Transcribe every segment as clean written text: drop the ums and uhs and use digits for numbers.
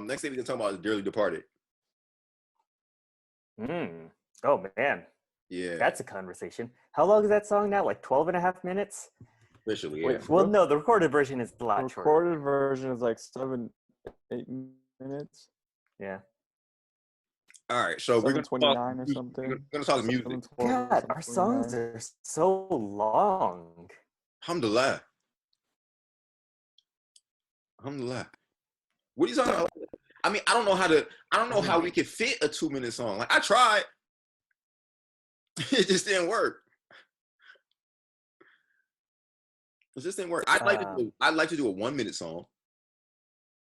Next thing we can talk about is Dearly Departed. Oh man. Yeah. That's a conversation. How long is that song now? Like 12 and a half minutes? Officially, yeah. Wait, Well, no, the recorded version is a lot The shorter. recorded version is like 7-8 minutes. Yeah. All right, so we're gonna 7:29 or something. We're gonna talk music. 7:12 or God, our songs 7:29. are so long. Alhamdulillah. Alhamdulillah. What are you talking about? I mean, I don't know how we could fit a 2-minute song. Like I tried. It just didn't work. It just didn't work. I'd like to do a 1-minute song.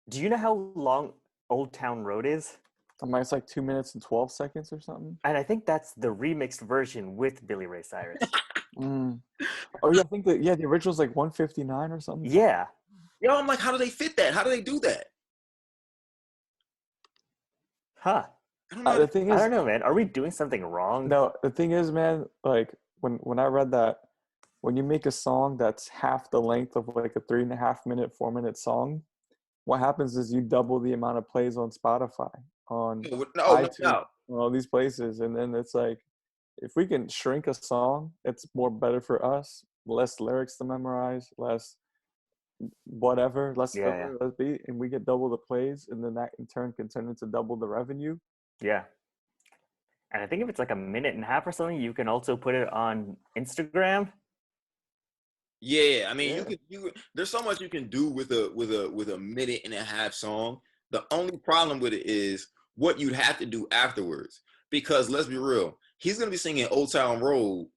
Do you know how long Old Town Road is? It's like 2 minutes and 12 seconds or something. And I think that's the remixed version with Billy Ray Cyrus. Oh yeah, I think the original's like 1:59 or something. Yeah. Yo, I'm like, how do they fit that? How do they do that? Huh. I don't know. The thing is, I don't know, man. Are we doing something wrong? no, the thing is, man, like when I read that, when you make a song that's half the length of like a 3.5-minute, 4-minute song, what happens is you double the amount of plays on Spotify, on iTunes, No. all these places, and then it's like, if we can shrink a song, it's more better for us. Less lyrics to memorize, less whatever, less filler, less beat, and we get double the plays, and then that in turn can turn into double the revenue. Yeah. And I think if it's like a minute and a half or something, you can also put it on Instagram. Yeah, I mean, there's so much you can do with a minute and a half song. The only problem with it is what you'd have to do afterwards. Because let's be real, he's gonna be singing Old Town Road,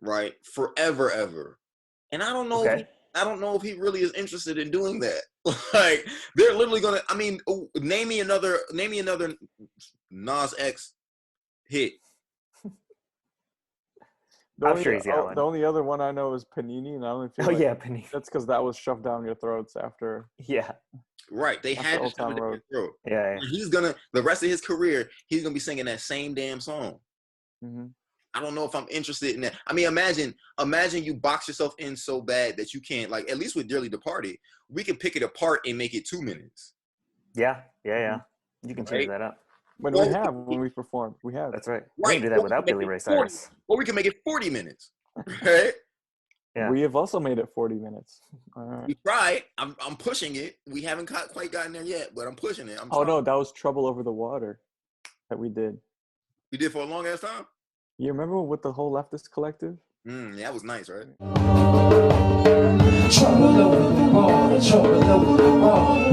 right, forever, ever. And I don't know. I don't know if he really is interested in doing that. Like they're literally gonna. I mean, name me another Nas X hit. The only other one I know is Panini, and I only feel Panini. That's because that was shoved down your throats after. Yeah. Right. They had to shove it down your throat. Yeah. He's gonna the rest of his career. He's gonna be singing that same damn song. Mm-hmm. I don't know if I'm interested in that. I mean, imagine you box yourself in so bad that you can't, like, at least with Dearly Departed, we can pick it apart and make it 2 minutes. Yeah. You can change that up. When we perform, we have. That's right. We can do that without Billy Ray Cyrus. Or we can make it 40 minutes. Right? Yeah. We have also made it 40 minutes. All right. We tried. I'm pushing it. We haven't quite gotten there yet, but I'm pushing it. No, that was Trouble Over the Water that we did. You did for a long ass time? You remember with the whole Leftist collective? That was nice, right? Trouble over the water, trouble over the water.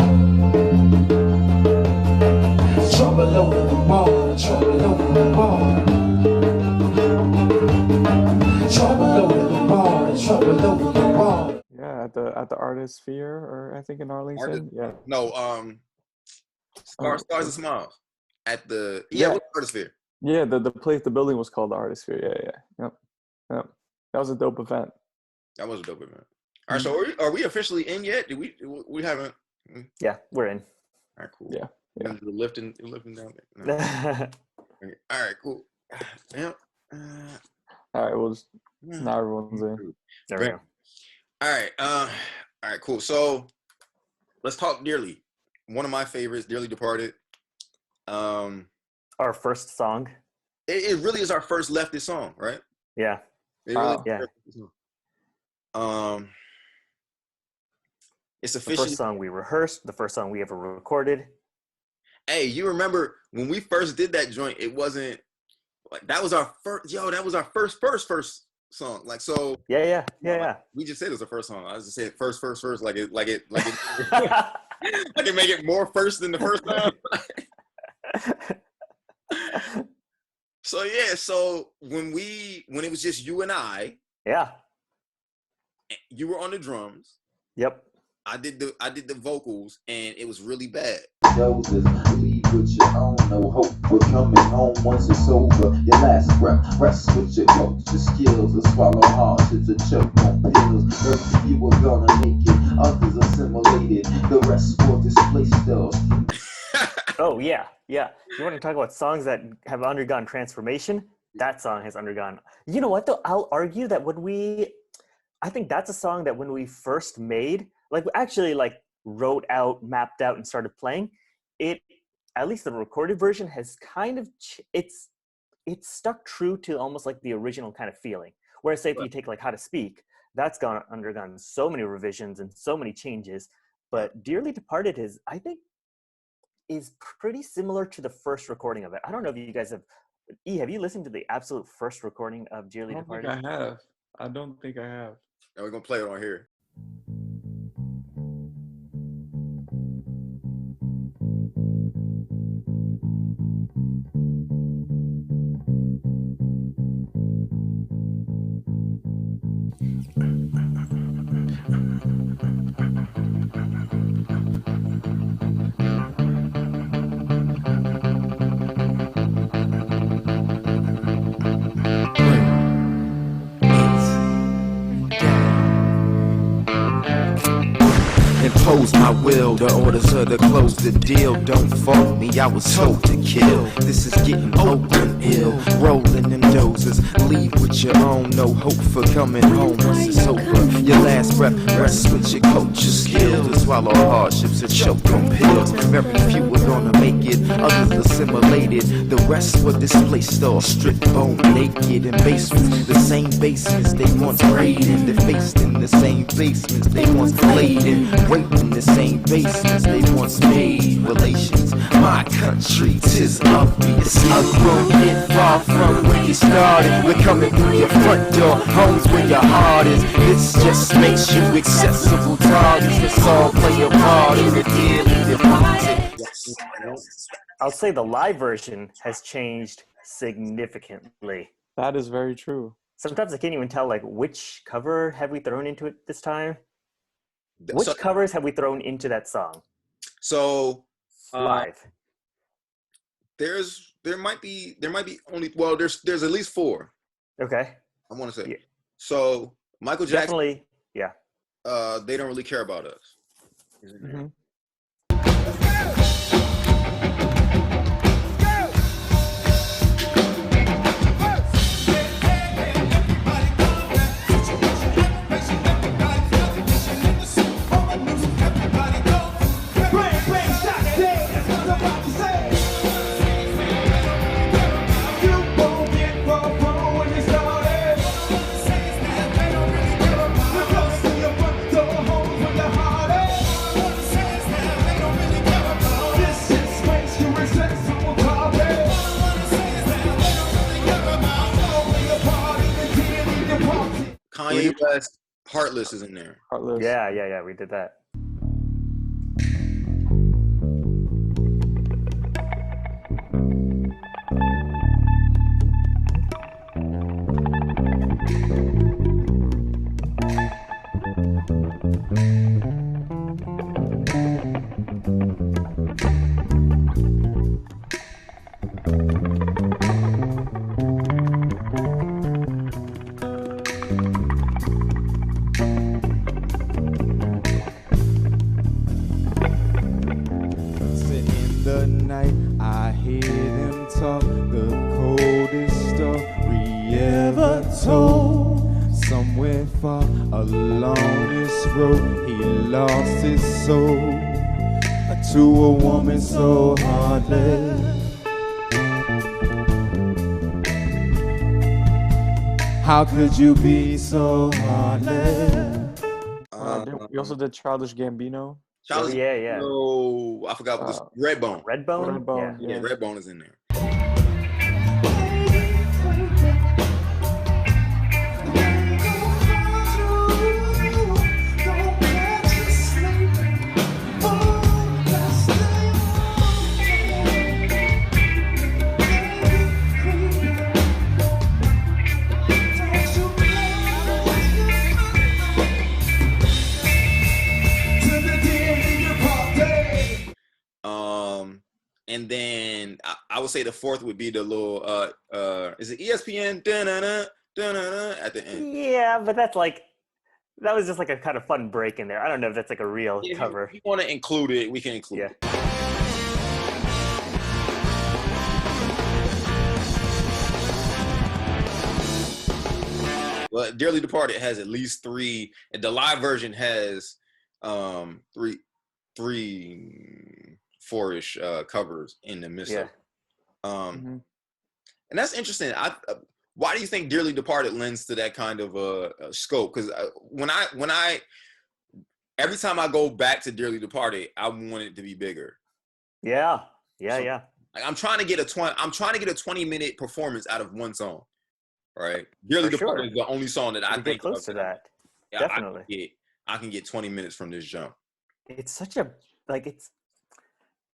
Trouble over the water, trouble over the water. Trouble over the water, trouble over the water. Yeah, at the Artist Sphere, or I think in Arlington. Stars and Smiles at the Artist Sphere. Yeah, the building was called the Artist Sphere. Yep. That was a dope event. That was a dope event. All right, so are we officially in yet? We haven't? Yeah, we're in. All right, cool. Yeah. We're lifting down there. No. All right, cool. Yeah. All right, well, now everyone's in. There we go. All right, cool. So let's talk Dearly. One of my favorites, Dearly Departed. Our first song. It really is our first Leftist song, right? Yeah. It really it's officially the first song we rehearsed, the first song we ever recorded. Hey, you remember when we first did that joint? It wasn't like that was our first. That was our first song. Like so. Yeah. We just said it was the first song. I just said first, like it, like it make it more first than the first time. So when it was just you and I, you were on the drums. Yep. I did the vocals, and it was really bad. Leave with your own, no hope. We're coming home once it's over. Your last breath, rest with your coach. Your skills to swallow hard, it's a choke on pills. If you were gonna make it, others assimilated. The rest for displaced though. Oh yeah. You want to talk about songs that have undergone transformation? That song has undergone. You know what though? I'll argue that I think that's a song that when we first made, like actually like wrote out, mapped out, and started playing, it, at least the recorded version, has kind of it's stuck true to almost like the original kind of feeling. Whereas say if you take like How to Speak, that's undergone so many revisions and so many changes. But Dearly Departed I think is pretty similar to the first recording of it. I don't know if you guys have you listened to the absolute first recording of Dearly Departed? I don't think I have. And we're gonna play it on here. Impose my will, the orders are to close the deal. Don't fault me, I was told to kill. This is getting open ill. Rolling them doses, leave with your own. No hope for coming home once it's over. Your last breath, rest with your coach. Your skill to swallow hardships and choke on pills. Very few are gonna make it, others assimilated. The rest were displaced or stripped bone naked in basements. The same basements they once prayed in. Defaced in the same basements they once played in. Raped in the same basements they once made. Relations, my country, 'tis obvious. Outgrown it far from where you started. We're coming through your front door, home's where your heart is. This just makes you accessible targets. Let's all play a part in the Dearly Departed. I'll say the live version has changed significantly. That is very true. Sometimes I can't even tell like which cover have we thrown into it this time. Which covers have we thrown into that song? So live. There might be only, well, there's at least 4. Okay. I want to say. Yeah. So Michael Jackson. Definitely, yeah. They Don't Really Care About Us. Mm-hmm. Kanye West, Heartless is in there. Heartless. Yeah, we did that. Somewhere far along this road, he lost his soul to a woman so heartless. How could you be so heartless? We also did Childish Gambino. Childish, yeah. No, I forgot what this. Redbone. Redbone? Yeah, Redbone is in there. And then I would say the 4th would be the little is it ESPN at the end? Yeah, but that's like, that was just like a kind of fun break in there. I don't know if that's like a real cover. If you want to include it, we can include it. Well, Dearly Departed has at least 3, and the live version has 3. 4-ish covers in the midst of it. And that's interesting. Why do you think Dearly Departed lends to that kind of scope? Because every time I go back to Dearly Departed, I want it to be bigger. Yeah. Like, I'm trying to get a 20-minute performance out of one song. Right? Dearly Departed is the only song that I think get close to that. Yeah, definitely. I can get 20 minutes from this jump. It's such a it's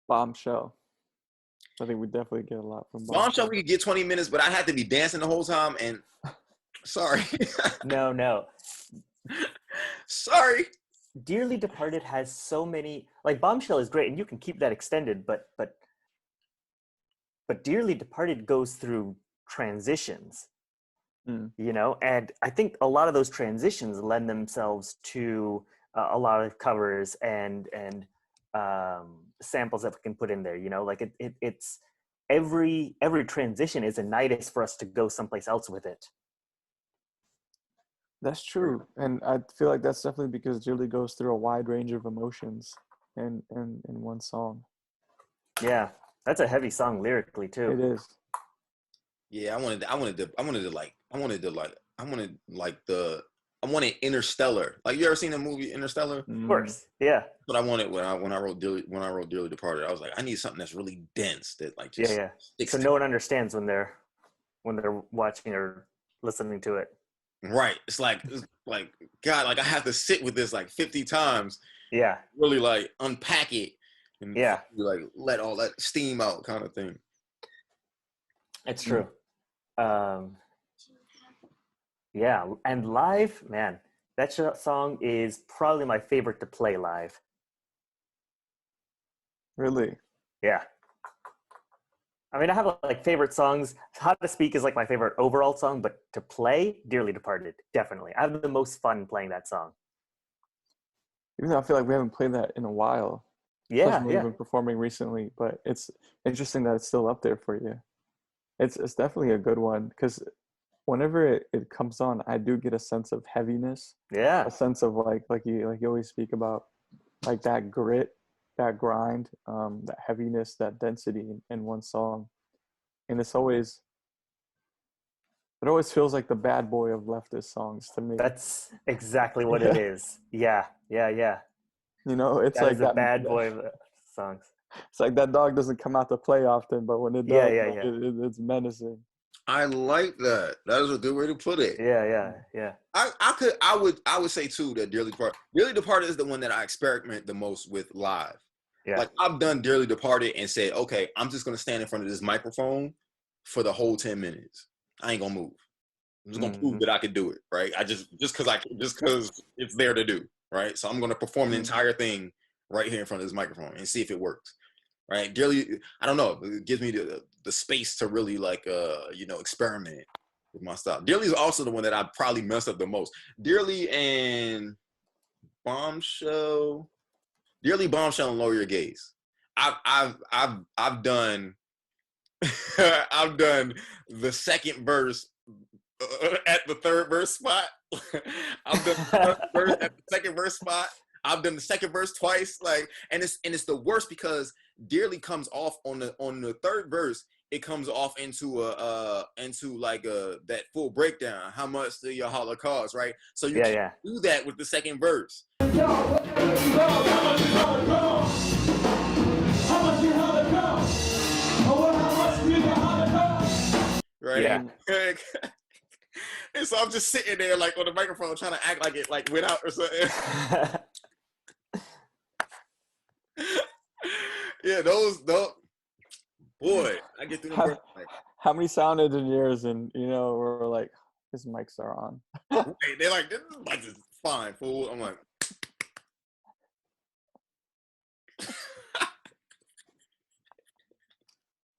Bombshell. I think we definitely get a lot from Bombshell. We could get 20 minutes, but I had to be dancing the whole time. And sorry. No. Sorry. Dearly Departed has so many. Like Bombshell is great, and you can keep that extended. But Dearly Departed goes through transitions. You know, and I think a lot of those transitions lend themselves to a lot of covers and samples that we can put in there. You know, like it's every transition is a nidus for us to go someplace else with it. That's true, and I feel like that's definitely because Dearly goes through a wide range of emotions in one song. Yeah, that's a heavy song lyrically too. It is. Mm-hmm. I wanted Interstellar. Like, you ever seen the movie Interstellar? Of course, yeah. That's what I wanted when I wrote Dearly Departed. I was like, I need something that's really dense that like just so no one understands when they're watching or listening to it. Right. It's like God, like I have to sit with this like 50 times. Yeah. Really like unpack it and like let all that steam out kind of thing. It's true. Yeah, and live, man, that song is probably my favorite to play live. Really? Yeah. I mean, I have like favorite songs. How to Speak is like my favorite overall song, but to play, Dearly Departed, definitely. I have the most fun playing that song. Even though I feel like we haven't played that in a while. Yeah, we've been performing recently, but it's interesting that it's still up there for you. It's definitely a good one because whenever it comes on, I do get a sense of heaviness. Yeah. A sense of like you always speak about, like that grit, that grind, that heaviness, that density in one song. And it always feels like the bad boy of leftist songs to me. That's exactly what it is. Yeah. You know, it's that like is the bad boy of songs. It's like that dog doesn't come out to play often, but when it does, it's menacing. I like that. That is a good way to put it. Yeah. I would say too that Dearly Departed is the one that I experiment the most with live. Yeah. Like I've done Dearly Departed and said, okay, I'm just gonna stand in front of this microphone for the whole 10 minutes. I ain't gonna move. I'm just gonna prove that I could do it, right? I just because it's there to do, right? So I'm gonna perform the entire thing right here in front of this microphone and see if it works. Right, Dearly, I don't know. It gives me the space to really like experiment with my style. Dearly is also the one that I probably messed up the most. Dearly and Bombshell, and Lower Your Gaze. I've done I've done the second verse at the third verse spot. I've done the third verse at the second verse spot. I've done the second verse twice, and it's the worst because Dearly comes off on the third verse. It comes off into that full breakdown. How much do your Holocaust, right? So you can't do that with the second verse. Right? Yeah. And so I'm just sitting there like on the microphone trying to act like it like went out or something. Yeah, those boy, I get through the how many sound engineers and we're like, his mics are on. They're like, this mic is fine, fool. I'm like,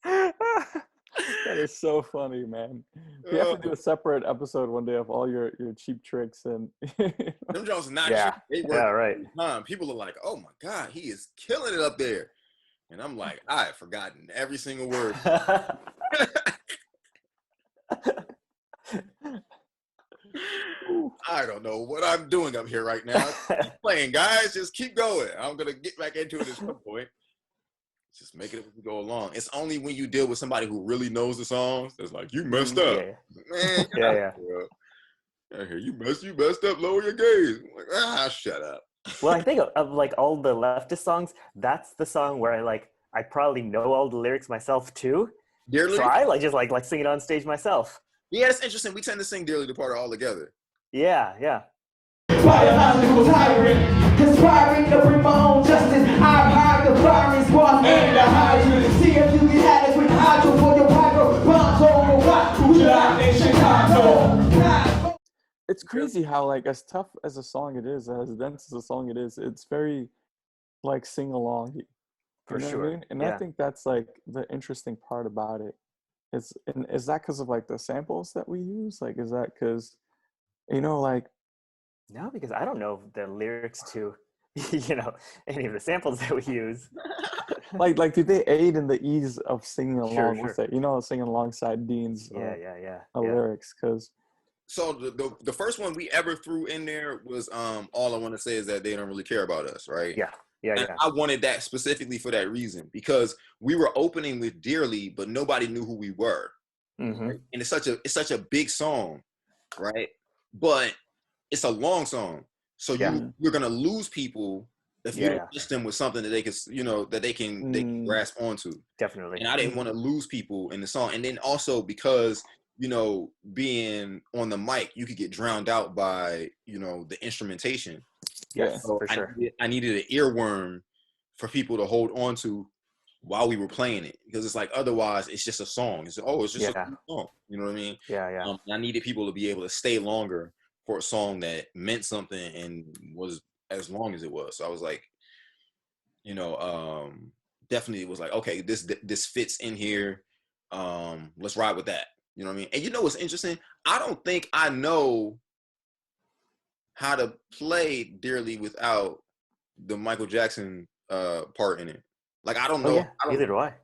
that is so funny, man. We have to do a separate episode one day of all your cheap tricks and them Jones not cheap. They work right. Time. People are like, oh my God, he is killing it up there. And I'm like, I have forgotten every single word. I don't know what I'm doing up here right now. Keep playing, guys. Just keep going. I'm gonna get back into it at some point. Just make it as we go along. It's only when you deal with somebody who really knows the songs that's like, you messed up. Yeah. Man, Yeah. I hear you messed up, lower your gaze. I'm like, shut up. Well, I think of like all the leftist songs, that's the song where I probably know all the lyrics myself too. Dearly? So I just like sing it on stage myself. Yeah, that's interesting. We tend to sing Dearly Departed all together. Yeah. Biological tyrant, conspiring to bring my own justice. I've hired the firing squad and the hydrant. See if you get adequate hydro for your pyro. Bombs over what? Who's out in Chicago? It's crazy how like as tough as a song it is, as dense as a song it is, it's very like sing along. For what sure. I mean? And I think that's like the interesting part about it. Is that because of like the samples that we use? Like, is that because, like. No, because I don't know the lyrics to, any of the samples that we use. like, do they aid in the ease of singing along Sure. with it? Singing alongside Dean's lyrics, because. So the first one we ever threw in there was all I want to say is that they don't really care about us, right? Yeah. And I wanted that specifically for that reason, because we were opening with Dearly, but nobody knew who we were. Mm-hmm. Right? And it's such a big song, right? But it's a long song, so you're gonna lose people if you don't list them with something that they can, they can grasp onto. Definitely. And I didn't want to lose people in the song, and then also because being on the mic, you could get drowned out by the instrumentation. Yes, so for sure. I needed an earworm for people to hold on to while we were playing it, because it's like otherwise it's just a song. It's just a song. You know what I mean? Yeah. I needed people to be able to stay longer for a song that meant something and was as long as it was. So I was like, definitely was like, okay, this fits in here. Let's ride with that. You know what I mean? And what's interesting? I don't think I know how to play Dearly without the Michael Jackson part in it. Like, I don't know. Neither do I.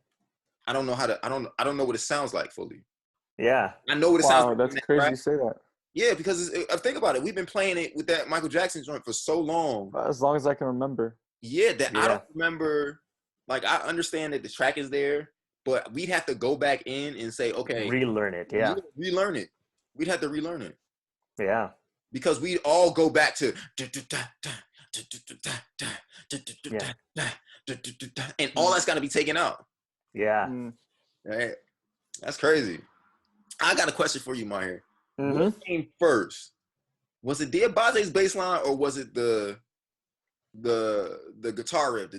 I don't know how to. I don't know what it sounds like fully. Yeah. I know what it sounds like. Wow, that's crazy you say that. Yeah, because think about it. We've been playing it with that Michael Jackson joint for so long. As long as I can remember. Yeah, I don't remember. Like, I understand that the track is there, but we'd have to go back in and say, okay, relearn it. Yeah. Relearn it. We'd have to relearn it. Yeah. Because we all go back to and all that's got to be taken out. Yeah. Right. That's crazy. I got a question for you, Mahir. Mm-hmm. What came first? Was it Diabate's bass line, or was it the guitar riff?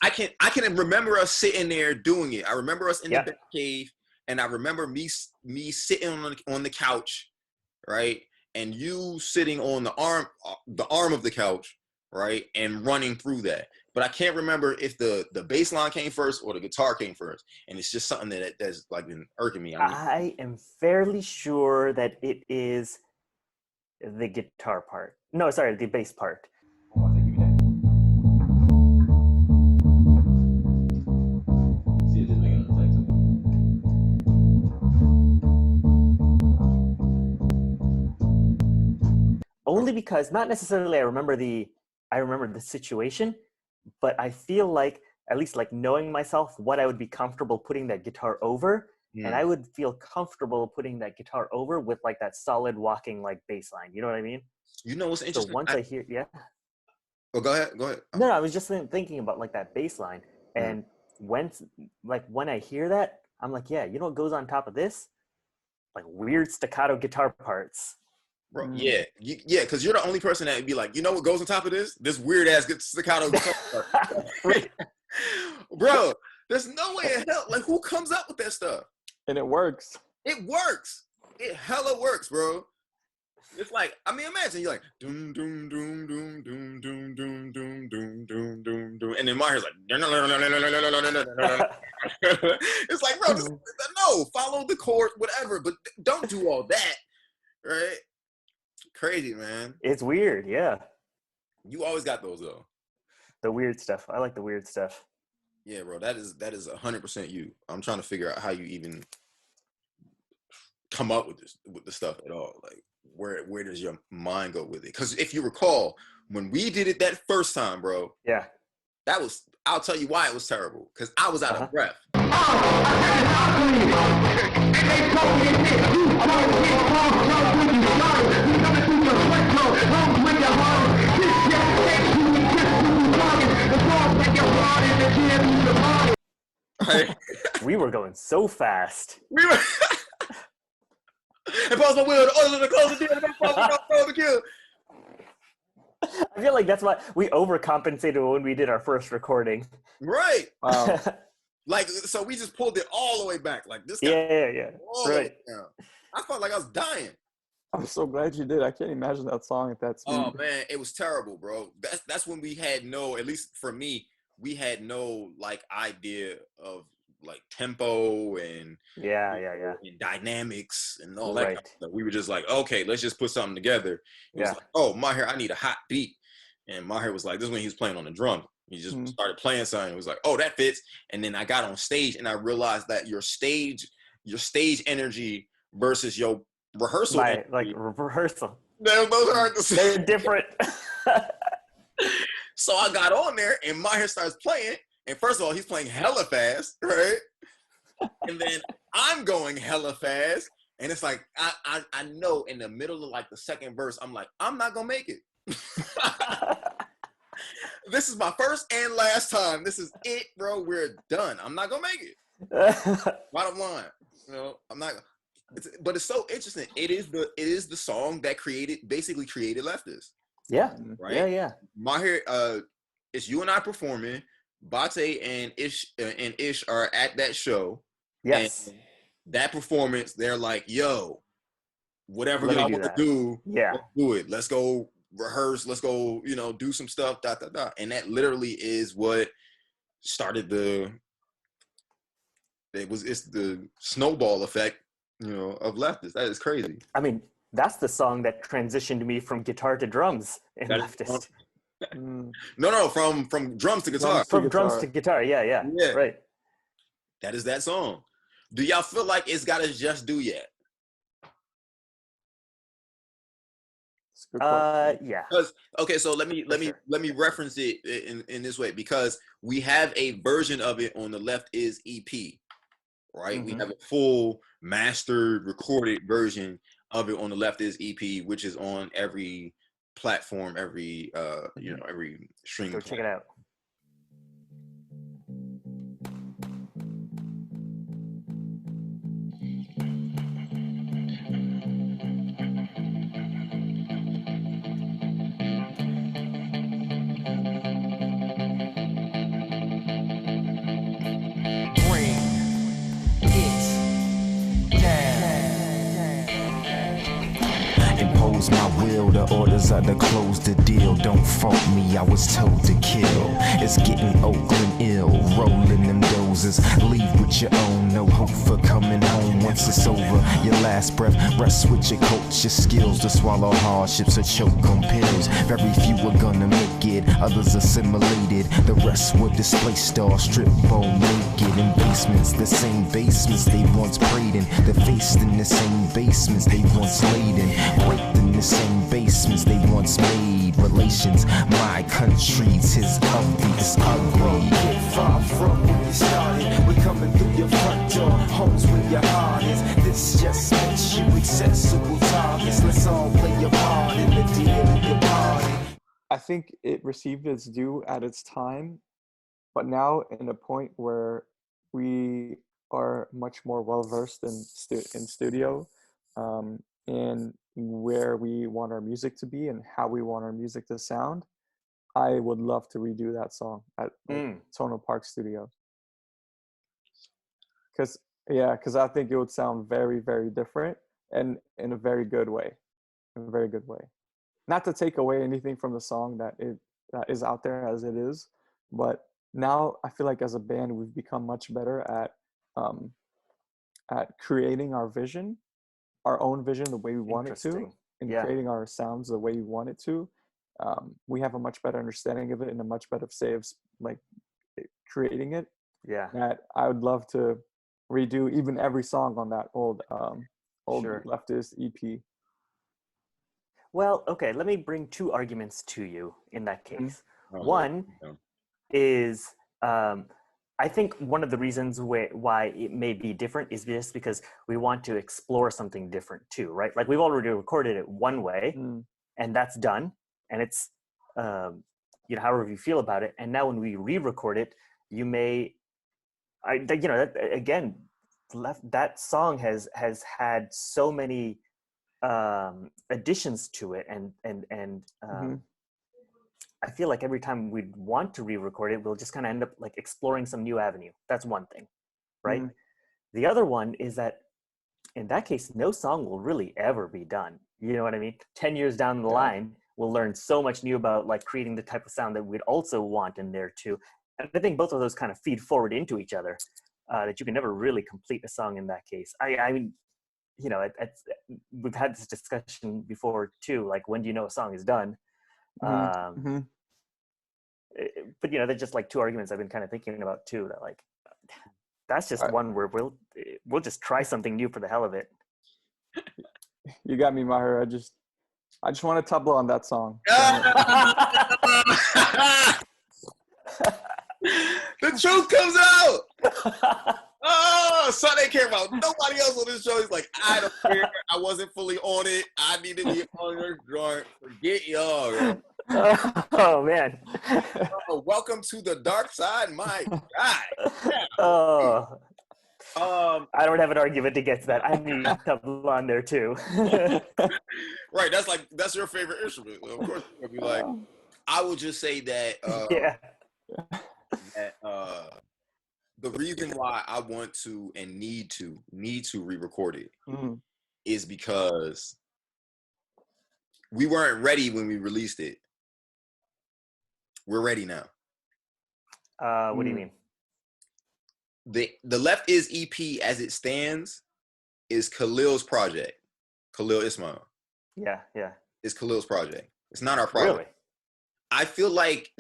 I can remember us sitting there doing it. I remember us in the back cave, and I remember me sitting on the couch, right? And you sitting on the arm of the couch, right? And running through that. But I can't remember if the bass line came first or the guitar came first. And it's just something that's like been irking me. I am fairly sure that it is the guitar part. No, sorry, the bass part. Only because, not necessarily I remember the situation, but I feel like, at least like knowing myself, what I would be comfortable putting that guitar over, and I would feel comfortable putting that guitar over with like that solid walking like bass line. You know what I mean? What's interesting? So once I hear, Oh, go ahead. No, I was just thinking about like that bass line, and when I hear that, I'm like, yeah, you know what goes on top of this? Like weird staccato guitar parts. Bro, yeah, because you're the only person that would be like, you know what goes on top of this? This weird ass staccato guitar part. Bro, there's no way in hell. Like, who comes up with that stuff? And it works. It works. It hella works, bro. It's like, I mean, imagine you're like doom doom doom doom doom doom doom doom doom doom doom doom, and then Mahir's like, it's like, bro, just, no, follow the chord, whatever, but don't do all that, right? Crazy, man. It's weird, yeah. You always got those though. The weird stuff. I like the weird stuff. Yeah, bro. That is 100% you. I'm trying to figure out how you even come up with the stuff at all. Like, where does your mind go with it? Because if you recall, when we did it that first time, bro, Yeah. that was, I'll tell you why it was terrible. Because I was out of breath. We were going so fast. We were. And pause my wheel to order to close the deal. Close the kill. I feel like that's why we overcompensated when we did our first recording. Right. Wow. Like, so we just pulled it all the way back. Like, this guy. Yeah. Right. I felt like I was dying. I'm so glad you did. I can't imagine that song at that speed. Oh man, it was terrible, bro. That's when we had no, at least for me, we had no like idea of like tempo and and dynamics and all that kind of stuff. We were just like, okay, let's just put something together. It was like, oh, Mahir, I need a hot beat. And Mahir was like, this is when he was playing on the drum. He just started playing something. It was like, oh, that fits. And then I got on stage and I realized that your stage energy versus your rehearsal rehearsal. Those aren't the same. They're different. So I got on there and Mahir starts playing. And first of all, he's playing hella fast, right? And then I'm going hella fast. And it's like, I know in the middle of like the second verse, I'm like, I'm not gonna make it. This is my first and last time. This is it, bro. We're done. I'm not gonna make it. Bottom line, you know, I'm not. But it's so interesting. It is the song that basically created Leftist. Yeah. Right. Yeah. Mahir, it's you and I performing. Bate and Ish are at that show. Yes. And that performance, they're like, "Yo, whatever y'all want to do, let's do it. Let's go rehearse. Let's go, do some stuff." And that literally is what started it's the snowball effect, of Leftist. That is crazy. I mean, that's the song that transitioned me from guitar to drums in Leftist. No, from drums to guitar. From drums to guitar, yeah. Right. That is that song. Do y'all feel like it's got to just do yet? Yeah. Okay, so let me reference it in this way, because we have a version of it on the Left Is EP, right? We have a full mastered recorded version of it on the Left Is EP, which is on every platform, every every streaming. Go check it out. My will, the orders are to close the deal. Don't fault me, I was told to kill. It's getting Oakland ill, rolling them dozers. Leave with your own, no hope for coming home once it's over. Your last breath, rest with your culture skills to swallow hardships or choke on pills. Very few are gonna make it, others assimilated. The rest were displaced or stripped bone naked in basements. The same basements they once prayed in. They're faced in the same basements they once laid in. Raped in the same basements they once made. Relations, my country's his ugly, it's ugly. Get far from where you started. We're coming through your front door, homes where your heart is. This just makes you accessible targets. Let's all play your part in the deal of your party. I think it received its due at its time, but now in a point where we are much more well versed in studio, and where we want our music to be and how we want our music to sound, I would love to redo that song at Tonal Park Studios. Because I think it would sound very, very different and in a very good way. In a very good way. Not to take away anything from the song that is out there as it is, but now I feel like as a band we've become much better at creating our vision, our own vision the way we want it to, and creating our sounds the way we want it to. We have a much better understanding of it and a much better say of like creating it. Yeah. That I would love to redo even every song on that old old Sure. Leftist EP. Well, okay, let me bring two arguments to you in that case. Oh, One yeah. is I think one of the reasons why it may be different is just because we want to explore something different too, right? Like we've already recorded it one way, and that's done, and it's however you feel about it. And now when we re-record it, you may, again, that song has had so many additions to it, and I feel like every time we'd want to re-record it, we'll just kind of end up like exploring some new avenue. That's one thing, right? The other one is that in that case, no song will really ever be done. You know what I mean? 10 years down the line, we'll learn so much new about like creating the type of sound that we'd also want in there too. And I think both of those kind of feed forward into each other, that you can never really complete a song in that case. I mean, we've had this discussion before too, like when do you know a song is done? But they're just like two arguments I've been kind of thinking about too, that like that's just one where we'll just try something new for the hell of it. You got me, Mahir. I just want to tabla on that song. The truth comes out. Oh, son, they care about nobody else on this show. He's like, I don't care. I wasn't fully on it. I need to be on your joint. Forget y'all. Man. Oh man. Welcome to the dark side, my guy. Yeah. Oh. I don't have an argument against that. I need tabla on there too. Right. That's your favorite instrument. Of course, you'll be like, I would just say that. The reason why I want to and need to re-record it is because we weren't ready when we released it. We're ready now. What do you mean? The Left Is EP as it stands is Khalil's project. Khalil Ismail. Yeah. It's Khalil's project. It's not our project. Really? I feel like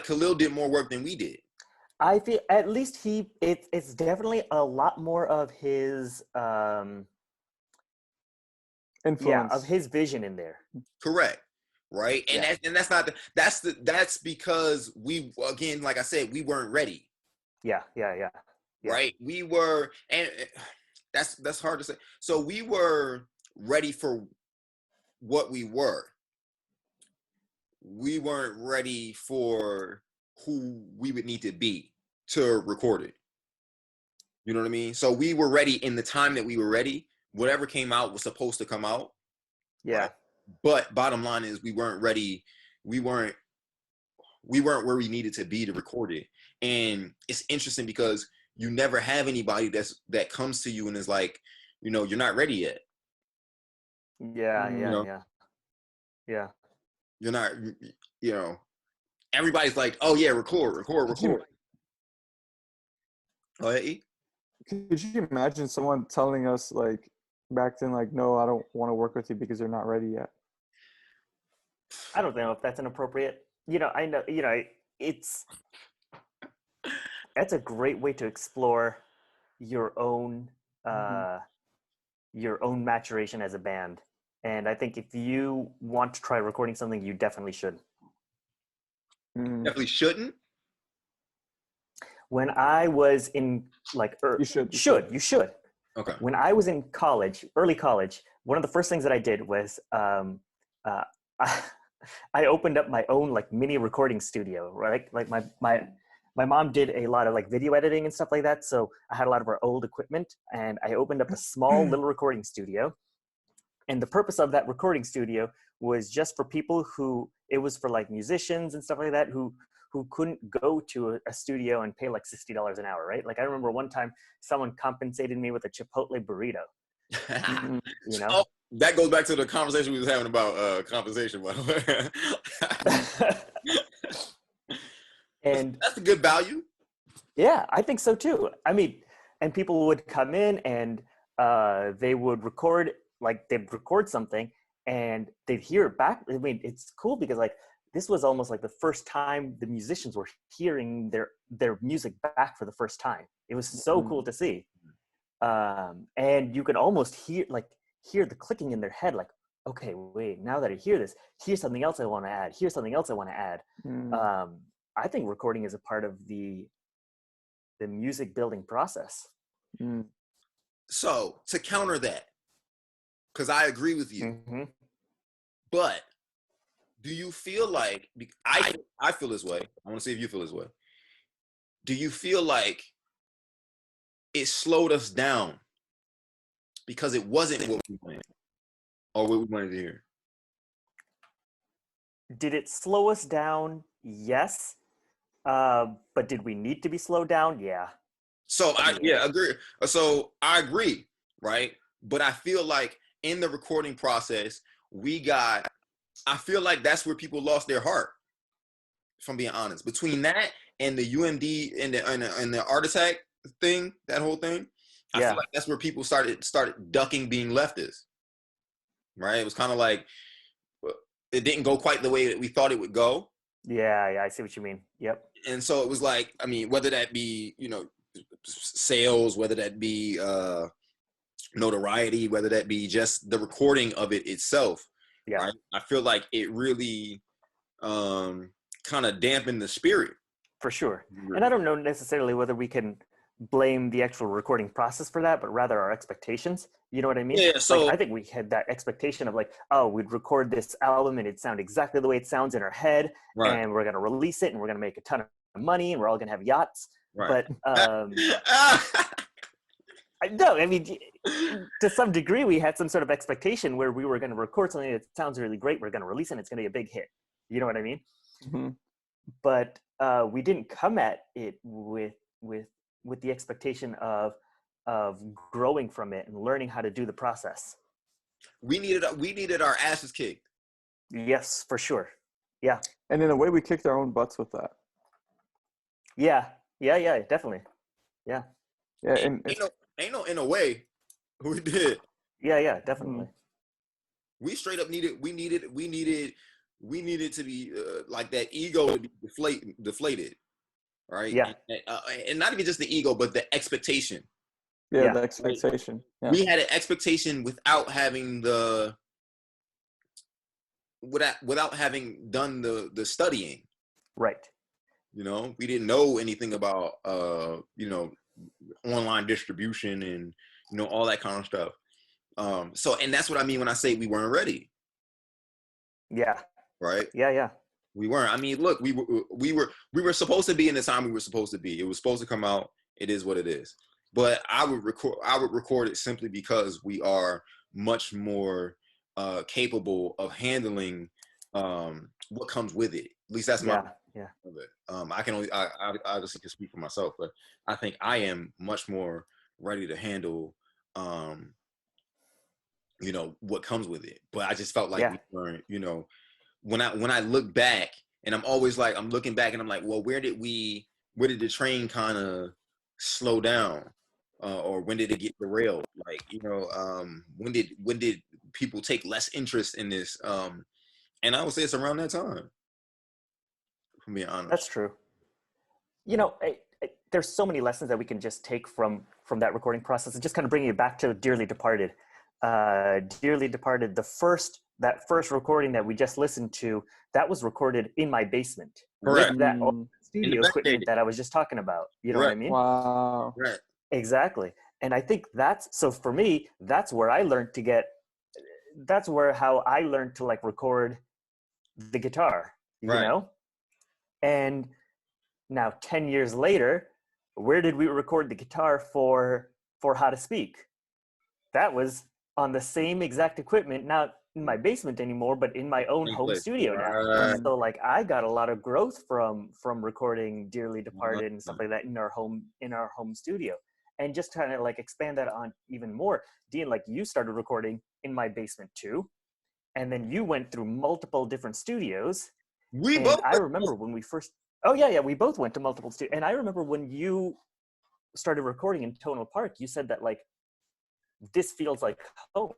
Khalil did more work than we did. I feel at least it's definitely a lot more of his influence, of his vision in there. Correct. Right. And that's because we, again, like I said, we weren't ready. Yeah. Right. We were, and that's hard to say. So we were ready for what we were. We weren't ready for who we would need to be to record it. You know what I mean? So we were ready in the time that we were ready. Whatever came out was supposed to come out. Yeah. Right? But bottom line is we weren't ready. We weren't where we needed to be to record it. And it's interesting because you never have anybody that comes to you and is like, you're not ready yet. Yeah. You're not, everybody's like, oh yeah, record. Oh, yeah, E? Could you imagine someone telling us like back then, like, no, I don't want to work with you because you're not ready yet? I don't know if that's inappropriate. I know, that's a great way to explore your own maturation as a band. And I think if you want to try recording something, you definitely should. Definitely shouldn't? When I was in you should. Okay. When I was in college, early college, one of the first things that I did was I opened up my own mini recording studio, right? Like my mom did a lot of video editing and stuff like that. So I had a lot of our old equipment, and I opened up a small little recording studio. And the purpose of that recording studio was just for people it was for musicians and stuff like that who couldn't go to a studio and pay $60 an hour, right? I remember one time someone compensated me with a Chipotle burrito. Oh, that goes back to the conversation we was having about compensation, by the way. And that's a good value. Yeah, I think so too. I mean, and people would come in and they would record, they'd record something and they'd hear it back. I mean, it's cool because this was almost the first time the musicians were hearing their music back for the first time. It was so cool to see. And you can almost hear the clicking in their head, like, okay, wait, now that I hear this, here's something else I want to add. Here's something else I want to add. I think recording is a part of the music building process. So to counter that, because I agree with you, but do you feel like, I feel this way, I want to see if you feel this way, do you feel like it slowed us down because it wasn't what we wanted or what we wanted to hear? Did it slow us down? Yes. But did we need to be slowed down? Yeah. So I agree. So I agree, right? But I feel like in the recording process, I feel like that's where people lost their heart, if I'm being honest. Between that and the UMD and the art attack thing, that whole thing, I feel like that's where people started ducking being leftists, right? It was kind of like, it didn't go quite the way that we thought it would go. Yeah, I see what you mean. Yep. And so it was like, I mean, whether that be, sales, whether that be notoriety, whether that be just the recording of it itself, right? I feel like it really kind of dampened the spirit. For sure. And I don't know necessarily whether we can blame the actual recording process for that, but rather our expectations. You know what I mean? Yeah, so I think we had that expectation of like, oh, we'd record this album and it'd sound exactly the way it sounds in our head, and we're going to release it and we're going to make a ton of money and we're all going to have yachts. Right. But no, I mean, to some degree, we had some sort of expectation where we were going to record something that sounds really great. We're going to release it and it's going to be a big hit. You know what I mean? But we didn't come at it with the expectation of growing from it and learning how to do the process. We needed our asses kicked. Yes, for sure. Yeah. And in a way, we kicked our own butts with that. Yeah, definitely. Yeah. Yeah, and ain't no in a way we did. Yeah, definitely. We straight up needed to be like that ego to be deflated, right? Yeah. And not even just the ego, but the expectation. Yeah, the expectation. Yeah. We had an expectation without having without having done the studying. Right. We didn't know anything about online distribution and all that kind of stuff. So, and that's what I mean when I say we weren't ready. Yeah. Right. Yeah. We weren't. I mean, look, we were supposed to be in the time we were supposed to be. It was supposed to come out. It is what it is. But I would record it simply because we are much more capable of handling what comes with it. At least that's my of it. I obviously can speak for myself, but I think I am much more ready to handle what comes with it. But I just felt like we weren't, when I look back, and I'm always like, I'm looking back and I'm like, well, where did the train kind of slow down? Or when did it get derailed? Like, when did people take less interest in this? And I would say it's around that time. To be honest, that's true. There's so many lessons that we can just take from that recording process, and just kind of bringing it back to Dearly Departed. Dearly Departed, that first recording that we just listened to, that was recorded in my basement. Correct. With that studio equipment that I was just talking about. You know what I mean? Wow. Right. Exactly. And I think so for me, that's where how I learned to like record the guitar, you know? And now 10 years later, where did we record the guitar for How to Speak? That was on the same exact equipment, not in my basement anymore, but in my own home studio now. So like I got a lot of growth from recording Dearly Departed and stuff like that in our home studio. And just kind of like expand that on even more. Dean, like you started recording in my basement too. And then you went through multiple different studios. I remember when we first, we both went to multiple studios. And I remember when you started recording in Tonal Park, you said that like, this feels like home.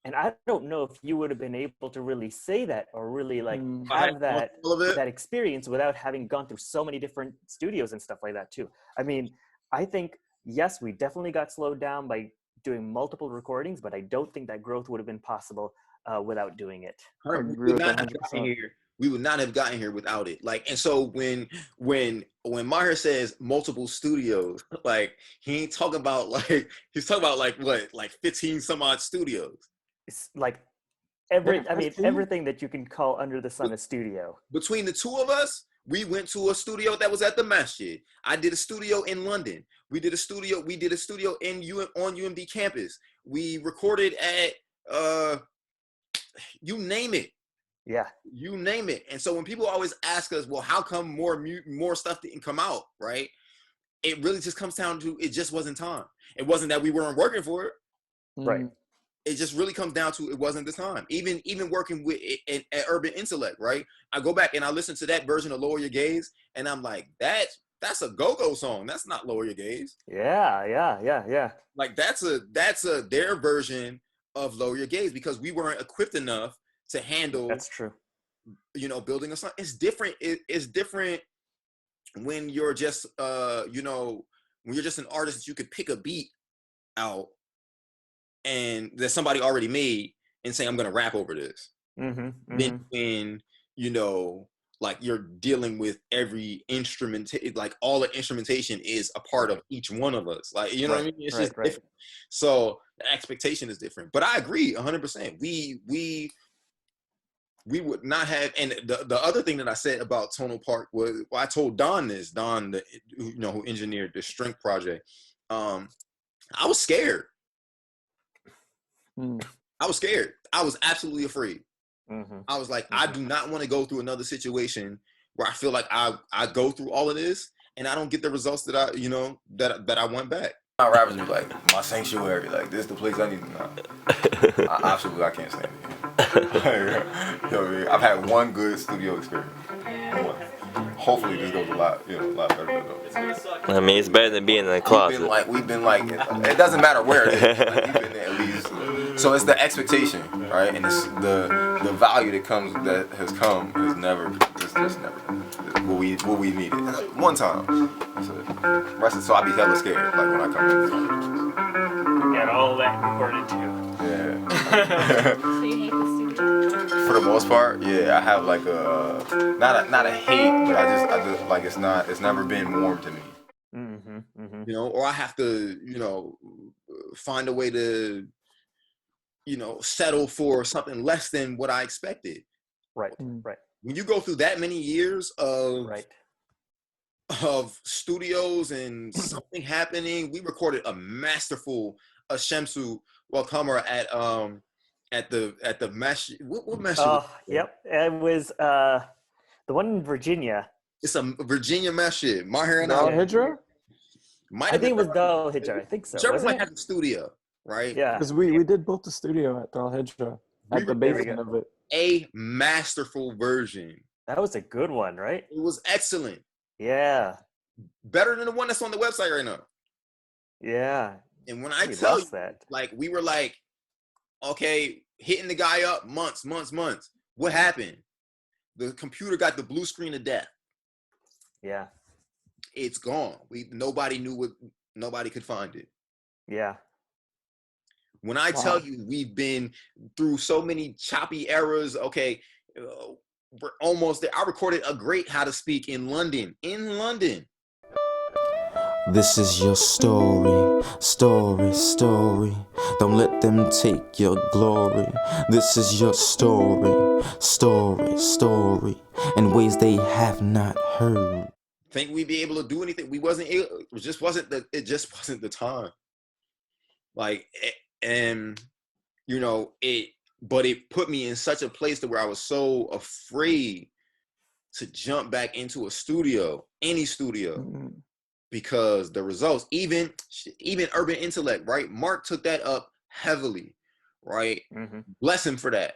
And I don't know if you would have been able to really say that or really like have that experience without having gone through so many different studios and stuff like that too. I mean, I think yes, we definitely got slowed down by doing multiple recordings, but I don't think that growth would have been possible without doing it. I agree with that 100%. We would not have gotten here without it. Like, and so when Mahir says multiple studios, like he ain't talking about like, he's talking about like what, like 15 some odd studios. It's like everything that you can call under the sun a studio. Between the two of us, we went to a studio that was at the Masjid. I did a studio in London. We did a studio on UMD campus. We recorded at you name it. Yeah. You name it. And so when people always ask us, well, how come more stuff didn't come out, right? It really just comes down to, it just wasn't time. It wasn't that we weren't working for it. Right. It just really comes down to, it wasn't the time. Even working with at Urban Intellect, right? I go back and I listen to that version of Lower Your Gaze, and I'm like, that's a go-go song. That's not Lower Your Gaze. Yeah. Like that's their version of Lower Your Gaze, because we weren't equipped enough to handle. That's true. Building a song. It's different. It's different when you're just when you're just an artist that you could pick a beat out and that somebody already made and say, I'm gonna rap over this. Then when like you're dealing with every instrument, like all the instrumentation is a part of each one of us. Like, you know what I mean? It's just different. So the expectation is different. But I agree 100%. We would not have, and the other thing that I said about Tonal Park was, well, I told Don, who engineered the Strength project. I was scared. I was scared. I was absolutely afraid. I was like, I do not want to go through another situation where I feel like I go through all of this and I don't get the results that I want back. My rappers be like, my sanctuary, like this is the place I need to know. I can't stand it. I've had one good studio experience. Hopefully this goes a lot better than those. I mean, it's better than being in the closet. We've been like, it doesn't matter where it is. Like, we've been there at least. So it's the expectation, right? And it's the value that has just never what we needed. One time. So I be hella scared, like when I come in. Get all that recorded too. Yeah. So you hate the studio? For the most part, yeah. I have like not a hate, but I just like it's never been warm to me. Or I have to, find a way to, settle for something less than what I expected. Right. When you go through that many years of studios and something happening, we recorded a masterful Shemsu Welcomer at the mesh. What mesh? Yep. It was the one in Virginia. It's a Virginia mesh. Mahir and Hijra? I think it was Dal Hijra. I think so. Whichever one had the studio, right? Yeah. Because we did both the studio at Dal Hijra, at the basement of it. A masterful version. That was a good one, right? It was excellent. Yeah. Better than the one that's on the website right now. Yeah. And when I tell you that, like we were like, okay, hitting the guy up months. What happened? The computer got the blue screen of death. Yeah. It's gone. Nobody could find it. Yeah. When I tell you we've been through so many choppy eras, okay, we're almost there. I recorded a great How to Speak in London. This is your story. Don't let them take your glory. This is your story. In ways they have not heard. Think we'd be able to do anything? We wasn't able. It just wasn't the time. Like, and but it put me in such a place to where I was so afraid to jump back into a studio, any studio, because the results, even Urban Intellect, right? Mark took that up heavily, right? Bless him for that,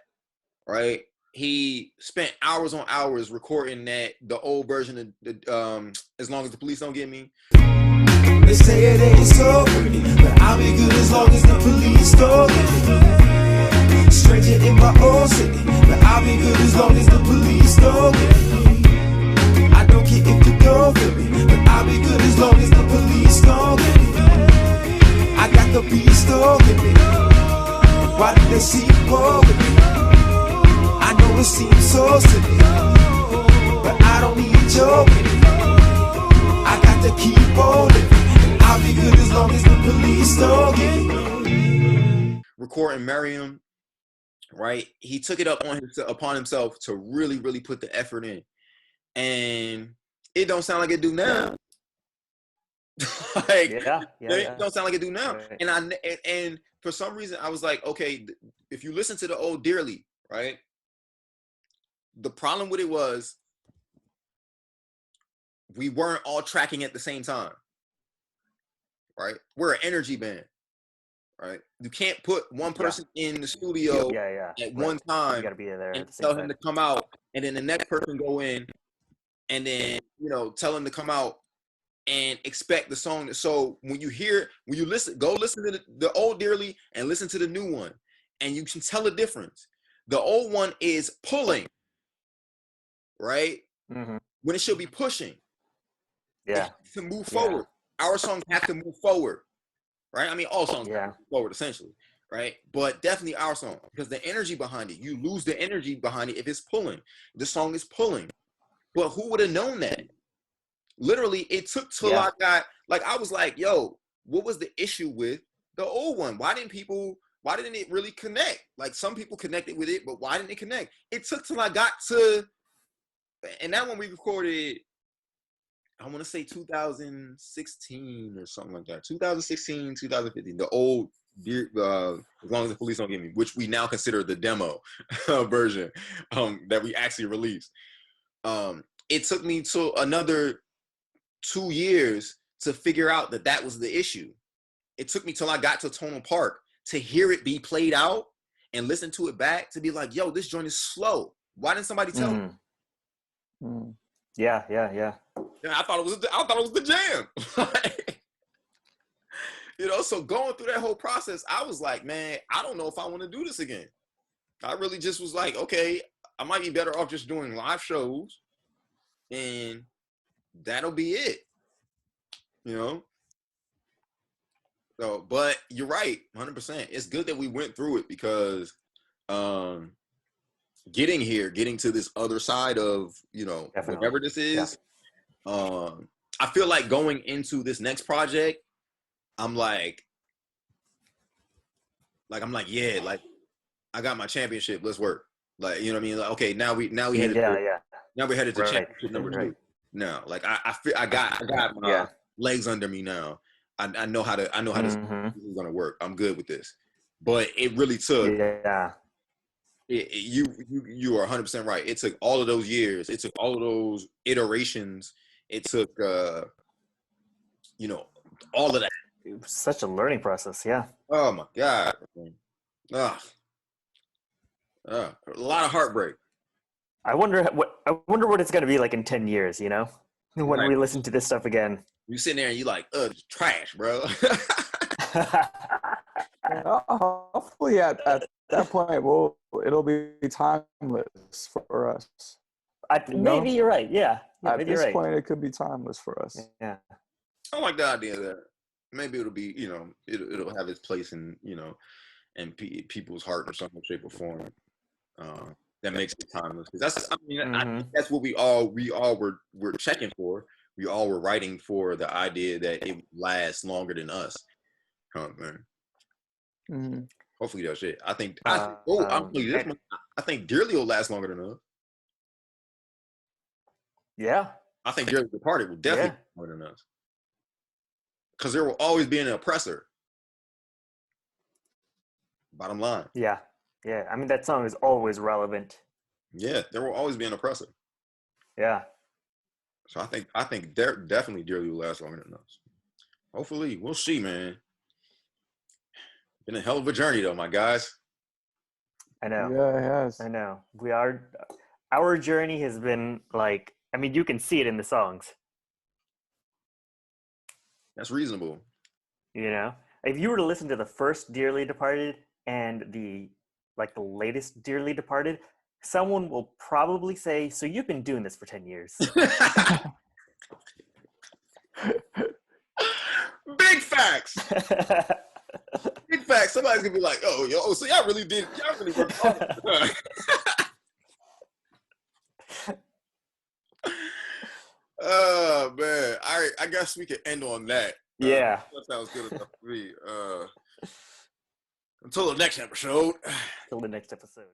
right? He spent hours on hours recording the old version of As Long as the Police Don't Get Me. They say it ain't so pretty, but I'll be good as long as the police don't get me. Stranger in my own city, but I'll be good as long as the police don't get me. I don't care if you don't feel me, but I'll be good as long as the police don't get me. just keep going. I know it seems so silly, but I don't need joking. I got to keep on living. I'll be good as long as the police don't get me. Recording Miriam, right? He took it upon himself to really, really put the effort in, and it don't sound like it do now. It don't sound like it do now. Right. And for some reason, I was like, okay, if you listen to the old Dearly, right? The problem with it was we weren't all tracking at the same time, right? We're an energy band, right? You can't put one person in the studio at one time. You gotta be there and tell him to come out, and then the next person go in, and then tell him to come out and expect the song. So when you listen, go listen to the old Dearly and listen to the new one, and you can tell the difference. The old one is pulling, right? Mm-hmm. When it should be pushing. Yeah. To move forward. Our songs have to move forward, right? I mean, all songs have to move forward, essentially, right? But definitely our song, because the energy behind it, you lose the energy behind it if it's pulling. The song is pulling. But who would have known that? Literally, it took till I got, I was like, yo, what was the issue with the old one? Why didn't it really connect? Like, some people connected with it, but why didn't it connect? It took till I got to, and that one we recorded, I want to say 2016 or something like that. 2016, 2015, the old, As Long as the Police Don't Get Me, which we now consider the demo version that we actually released. It took me to another 2 years to figure out that was the issue. It took me till I got to Tonal Park to hear it be played out and listen to it back to be like, yo, this joint is slow. Why didn't somebody tell me? Yeah. I thought it was the jam. So going through that whole process, I was like, man, I don't know if I want to do this again. I really just was like, okay, I might be better off just doing live shows, and that'll be it. So, but you're right, 100%. It's good that we went through it, because getting to this other side of, whatever this is, I feel like going into this next project, I'm like, yeah, like, I got my championship. Let's work. Like, you know what I mean? Like, okay, now we headed now we're headed to championship number 2. Now, like, I feel I got my legs under me now. I know how this is gonna work. I'm good with this. But it really took. Yeah. You are 100% right. It took all of those years. It took all of those iterations. It took, all of that. It was such a learning process. Yeah. Oh my God. A lot of heartbreak. I wonder what it's gonna be like in 10 years. When we listen to this stuff again. You sitting there and you like, trash, bro. Hopefully at that point, it'll be timeless for us. Maybe you're right. Yeah. At this point, it could be timeless for us. Yeah. I like the idea that maybe it'll be, it'll have its place in, in people's heart or some shape or form. That makes it timeless. Because I think that's what we all were checking for. We all were writing for the idea that it would last longer than us. Man. Mm-hmm. Hopefully that's it. I think Dearly will last longer than us. Yeah. I think Dearly Departed will definitely last longer than us. Because there will always be an oppressor. Bottom line. Yeah. Yeah. I mean, that song is always relevant. Yeah, there will always be an oppressor. Yeah. So I think definitely Dearly will last longer than us. Hopefully. We'll see, man. Been a hell of a journey though, my guys. I know. Yeah, it has. I know. Our journey has been like, I mean, you can see it in the songs. That's reasonable. If you were to listen to the first Dearly Departed and the latest Dearly Departed, someone will probably say, so you've been doing this for 10 years. Big facts. Big facts. Everybody's gonna be like, oh, yo, so y'all really worked hard. Oh man, I guess we could end on that. Yeah, that sounds good enough for me. Until the next episode. Till the next episode.